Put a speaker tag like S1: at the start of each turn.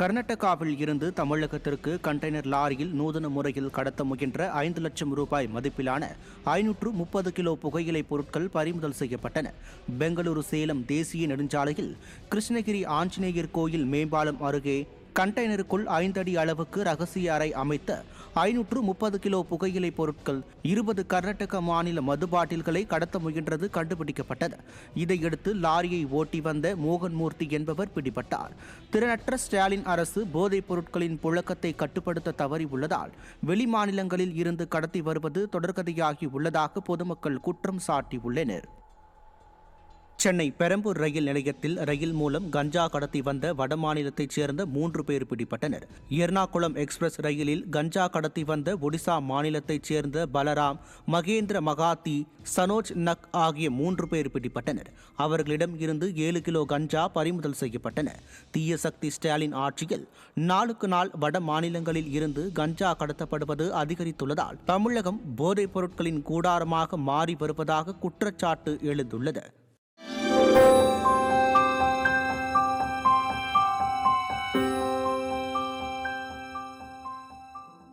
S1: கர்நாடகாவில் இருந்து தமிழகத்திற்கு கண்டெய்னர் லாரியில் நூதன முறையில் கடத்த முயன்ற 5 லட்சம் ரூபாய் மதிப்பிலான 530 கிலோ புகையிலை பொருட்கள் பறிமுதல் செய்யப்பட்டன. பெங்களூரு சேலம் தேசிய நெடுஞ்சாலையில் கிருஷ்ணகிரி ஆஞ்சநேயர் கோயில் மேம்பாலம் அருகே கண்டெய்னருக்குள் 5 அடி அளவுக்கு ரகசிய அறை அமைத்த 530 கிலோ புகையிலை பொருட்கள் 20 கர்நாடக மாநில மது பாட்டில்களை கடத்த முயன்றது கண்டுபிடிக்கப்பட்டது. இதையடுத்து லாரியை ஓட்டி வந்த மோகன்மூர்த்தி என்பவர் பிடிபட்டார். திறனற்ற ஸ்டாலின் அரசு போதைப் பொருட்களின் புழக்கத்தை கட்டுப்படுத்த தவறியுள்ளதால் வெளிமாநிலங்களில் இருந்து கடத்தி வருவது தொடர்கதையாகி உள்ளதாக பொதுமக்கள் குற்றம் சாட்டியுள்ளனர். சென்னை பெரம்பூர் ரயில் நிலையத்தில் ரயில் மூலம் கஞ்சா கடத்தி வந்த வடமாநிலத்தைச் சேர்ந்த 3 பேர் பிடிபட்டனர். எர்ணாகுளம் எக்ஸ்பிரஸ் ரயிலில் கஞ்சா கடத்தி வந்த ஒடிசா மாநிலத்தைச் சேர்ந்த பலராம், மகேந்திர மகாத்தி, சனோஜ் நக் ஆகிய 3 பேர் பிடிபட்டனர். அவர்களிடம் இருந்து 7 கிலோ கஞ்சா பறிமுதல் செய்யப்பட்டன. தீய சக்தி ஸ்டாலின் ஆட்சியில் நாளுக்கு நாள் வட மாநிலங்களில் இருந்து கஞ்சா கடத்தப்படுவது அதிகரித்துள்ளதால் தமிழகம் போதைப் பொருட்களின் கூடாரமாக மாறி வருவதாக குற்றச்சாட்டு எழுந்துள்ளது.